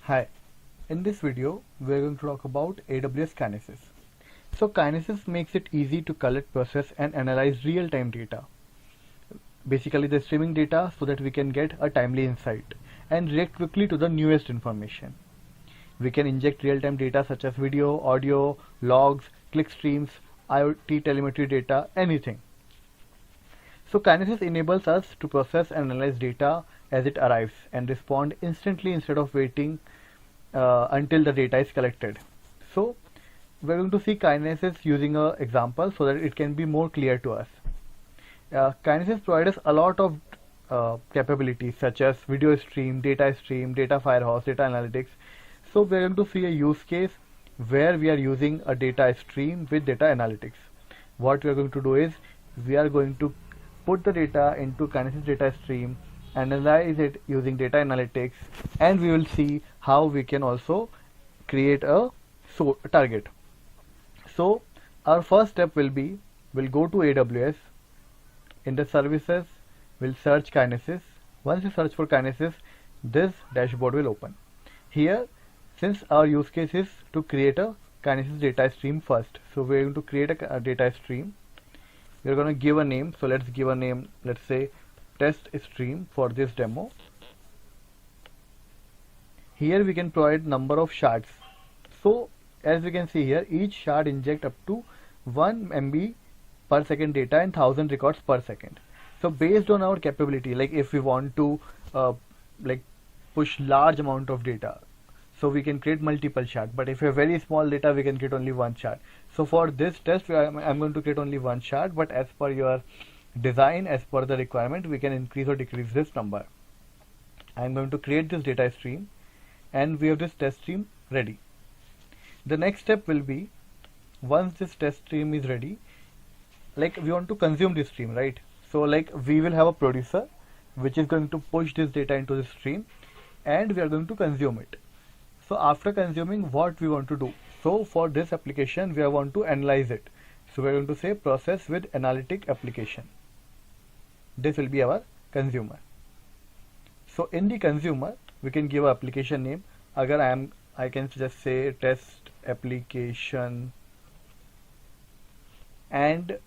Hi, in this video we are going to talk about AWS Kinesis. So Kinesis makes it easy to collect, process and analyze real-time data. Basically the streaming data so that we can get a timely insight and react quickly to the newest information. We can inject real-time data such as video, audio, logs, click streams, IoT telemetry data, anything. So Kinesis enables us to process and analyze data as it arrives and respond instantly instead of waiting until the data is collected. So we're going to see Kinesis using an example so that it can be more clear to us. Kinesis provides us a lot of capabilities such as video stream, data firehose, data analytics. So we're going to see a use case where we are using a data stream with data analytics. What we are going to do is we are going to put the data into Kinesis data stream, analyze it using data analytics, and we will see how we can also create a target. So our first step will be, we'll go to AWS. In the services, we'll search Kinesis. Once you search for Kinesis, this dashboard will open. Here, since our use case is to create a Kinesis data stream first, so we're going to create a data stream. We're going to give a name. So let's give a name, let's say test stream for this demo. Here we can provide number of shards. So as we can see here, each shard inject up to 1 MB per second data and 1000 records per second. So based on our capability, like if we want to push large amount of data, so we can create multiple shards, but if you have very small data, we can create only one shard. So for this test, I'm going to create only one shard, but as per your design, as per the requirement, we can increase or decrease this number. I'm going to create this data stream and we have this test stream ready. The next step will be, once this test stream is ready, like we want to consume this stream, right? So like we will have a producer which is going to push this data into the stream and we are going to consume it. So after consuming, what we want to do? So for this application, we want to analyze it. So we are going to say process with analytic application. This will be our consumer. So in the consumer, we can give an application name. I can just say test application. And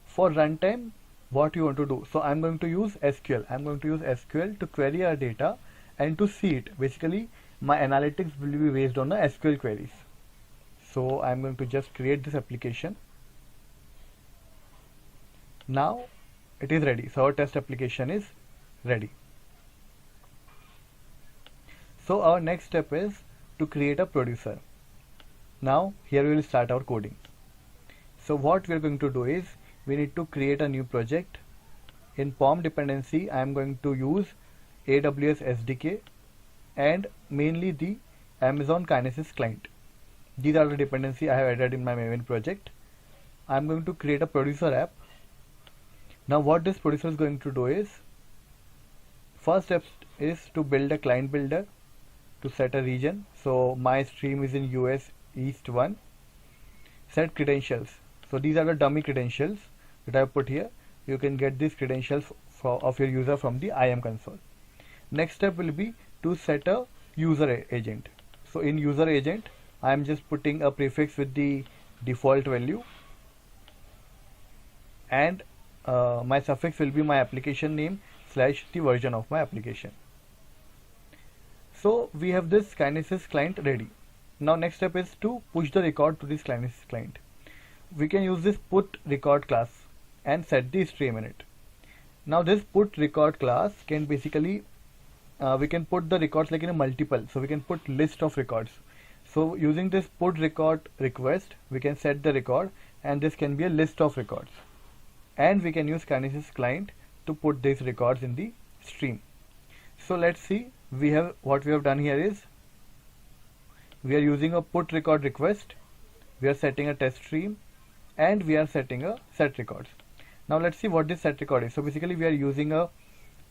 for runtime, what you want to do? So I'm going to use SQL. I'm going to use SQL to query our data and to see it. Basically, my analytics will be based on the SQL queries. So I'm going to just create this application. Now it is ready. So our test application is ready. So our next step is to create a producer. Now here we will start our coding. So what we are going to do is we need to create a new project. In POM dependency, I am going to use AWS SDK and mainly the Amazon Kinesis client. These are the dependency I have added in my Maven project. I am going to create a producer app. Now what this producer is going to do is, first step is to build a client builder to set a region. So my stream is in US East 1. Set credentials. So these are the dummy credentials that I have put here. You can get these credentials of your user from the IAM console. Next step will be to set a user agent. So in user agent, I am just putting a prefix with the default value and my suffix will be my application name / the version of my application. So we have this Kinesis client ready. Now next step is to push the record to this Kinesis client. We can use this put record class and set the stream in it. Now this put record class can basically we can put the records like in a multiple, so we can put list of records. So using this put record request, we can set the record and this can be a list of records, and we can use Kinesis client to put these records in the stream. So let's see, what we have done here is we are using a put record request, we are setting a test stream, and we are setting a set records. Now let's see what this set record is. So basically we are using a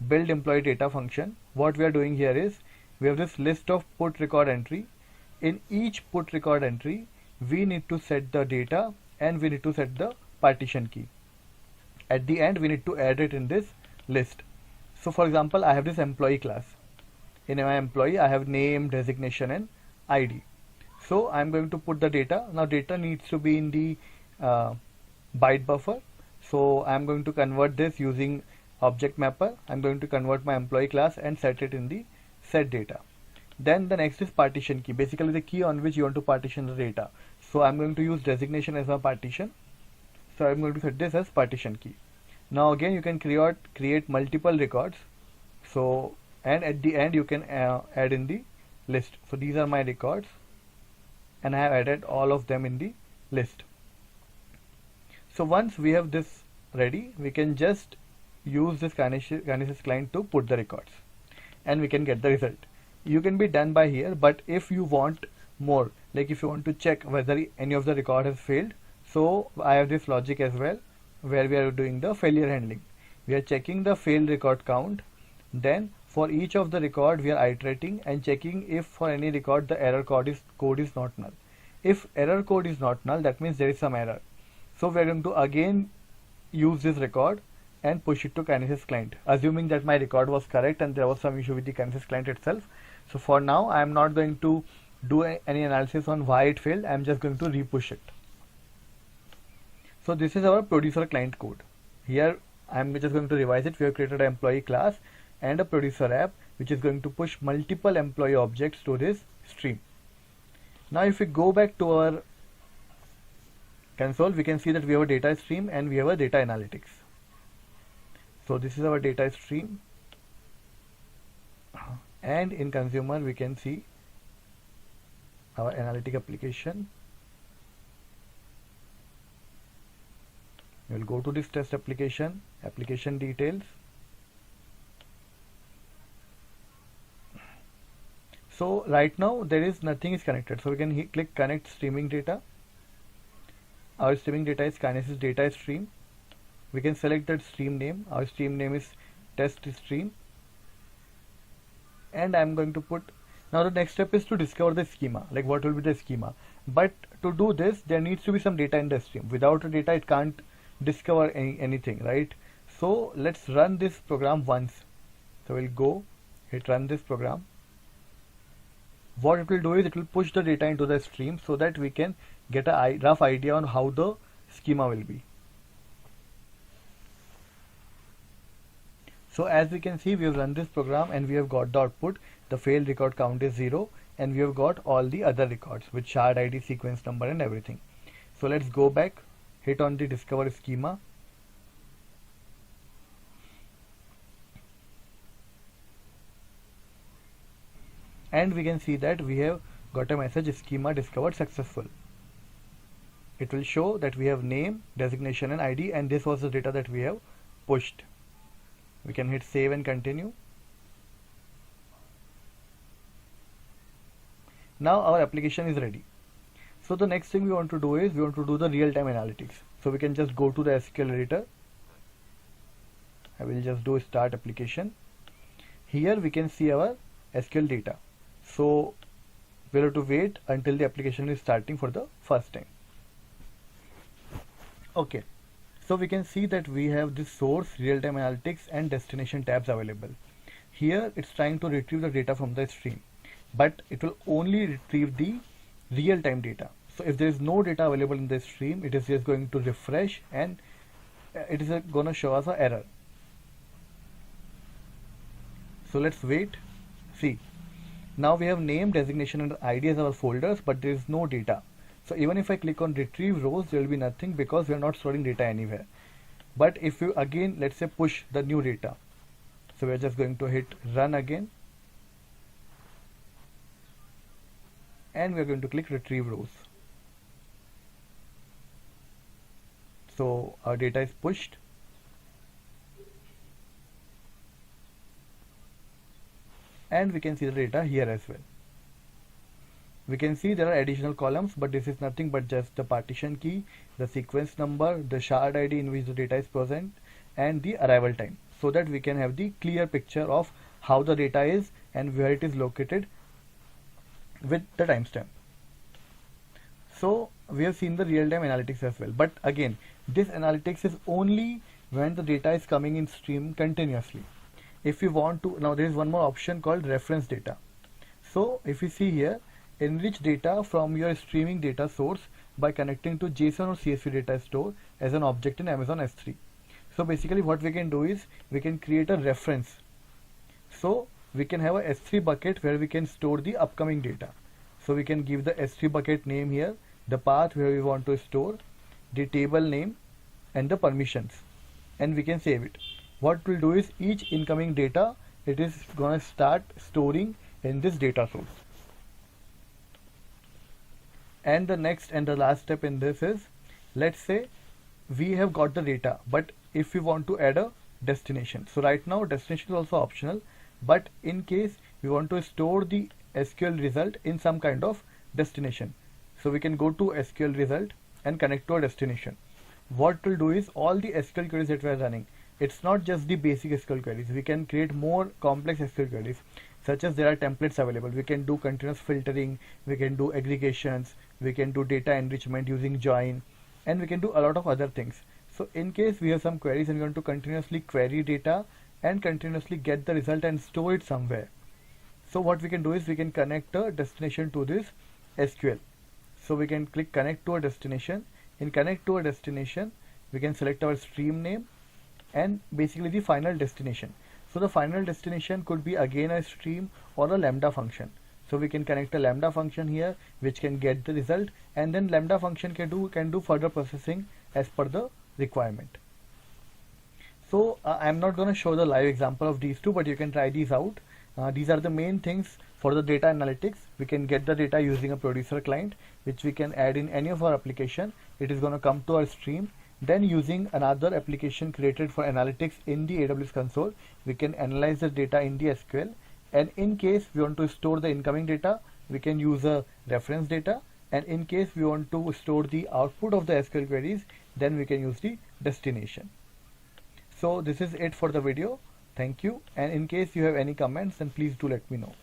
build employee data function. What we are doing here is we have this list of put record entry. In each put record entry, we need to set the data and we need to set the partition key. At the end, we need to add it in this list. So for example, I have this employee class. in my employee I have name, designation and ID. So I'm going to put the data. Now data needs to be in the byte buffer. So I'm going to convert this using object mapper. I'm going to convert my employee class and set it in the set data. Then the next is partition key, basically the key on which you want to partition the data. So I'm going to use designation as a partition. So I'm going to set this as partition key. Now again you can create multiple records. So and at the end you can add in the list. So these are my records and I have added all of them in the list. So once we have this ready, we can just use this Kinesis client to put the records and we can get the result. You can be done by here, but if you want more, like if you want to check whether any of the record has failed, so I have this logic as well where we are doing the failure handling. We are checking the failed record count. Then for each of the record we are iterating and checking if for any record the error code is not null. If error code is not null, that means there is some error. So we are going to again use this record and push it to Kinesis client, assuming that my record was correct and there was some issue with the Kinesis client itself. So for now I am not going to do any analysis on why it failed. I am just going to repush it. So this is our producer client code. Here I am just going to revise it. We have created an employee class and a producer app which is going to push multiple employee objects to this stream. Now if we go back to our console, we can see that we have a data stream and we have a data analytics. So this is our data stream, and in consumer we can see our analytic application. We will go to this test application, application details. So right now there is nothing is connected, so we can click connect streaming data. Our streaming data is Kinesis data stream. We can select that stream name. Our stream name is test stream, and I'm going to put, now the next step is to discover the schema, like what will be the schema. But to do this there needs to be some data in the stream. Without the data it can't discover anything, right? So let's run this program once. So we'll go hit run this program. What it will do is it will push the data into the stream so that we can get a rough idea on how the schema will be. So as we can see, we have run this program and we have got the output. The failed record count is 0 and we have got all the other records with shard ID, sequence number and everything. So let's go back, hit on the discover schema. And we can see that we have got a message schema discovered successful. It will show that we have name, designation and ID, and this was the data that we have pushed. We can hit save and continue. Now our application is ready. So the next thing we want to do is we want to do the real-time analytics. So we can just go to the SQL editor. I will just do start application. Here we can see our SQL data. So we'll have to wait until the application is starting for the first time. Okay. So we can see that we have this source, real-time analytics and destination tabs available. Here it's trying to retrieve the data from the stream, but it will only retrieve the real-time data. So if there is no data available in the stream, it is just going to refresh and it is going to show us an error. So let's wait. See, now we have name, designation and ID as our folders, but there is no data. So even if I click on retrieve rows, there will be nothing because we are not storing data anywhere. But if you again, let's say push the new data, so we are just going to hit run again and we are going to click retrieve rows. So our data is pushed. And we can see the data here as well. We can see there are additional columns, but this is nothing but just the partition key, the sequence number, the shard ID in which the data is present, and the arrival time, so that we can have the clear picture of how the data is and where it is located with the timestamp. So we have seen the real-time analytics as well, but again this analytics is only when the data is coming in stream continuously. if you want to, now there is one more option called reference data. So if you see here, enrich data from your streaming data source by connecting to JSON or CSV data store as an object in Amazon S3. So basically what we can do is we can create a reference. So we can have a S3 bucket where we can store the upcoming data. So we can give the S3 bucket name here, the path where we want to store, the table name and the permissions, and we can save it. What we'll do is each incoming data, it is gonna start storing in this data source. And the next and the last step in this is, let's say we have got the data, but if we want to add a destination. So right now destination is also optional, but in case we want to store the SQL result in some kind of destination, so we can go to SQL result and connect to a destination. What we'll do is all the SQL queries that we are running, it's not just the basic SQL queries. We can create more complex SQL queries, such as there are templates available. We can do continuous filtering, we can do aggregations, we can do data enrichment using join, and we can do a lot of other things. So in case we have some queries and we want to continuously query data and continuously get the result and store it somewhere, so what we can do is we can connect a destination to this SQL. So we can click connect to a destination. In connect to a destination, we can select our stream name and basically the final destination. So the final destination could be again a stream or a lambda function. So we can connect a lambda function here which can get the result, and then lambda function can do further processing as per the requirement. So I'm not going to show the live example of these two, but you can try these out. These are the main things for the data analytics. We can get the data using a producer client, which we can add in any of our application. It is going to come to our stream. Then using another application created for analytics in the AWS console, we can analyze the data in the SQL. And in case we want to store the incoming data, we can use a reference data. And in case we want to store the output of the SQL queries, then we can use the destination. So this is it for the video. Thank you. And in case you have any comments, then please do let me know.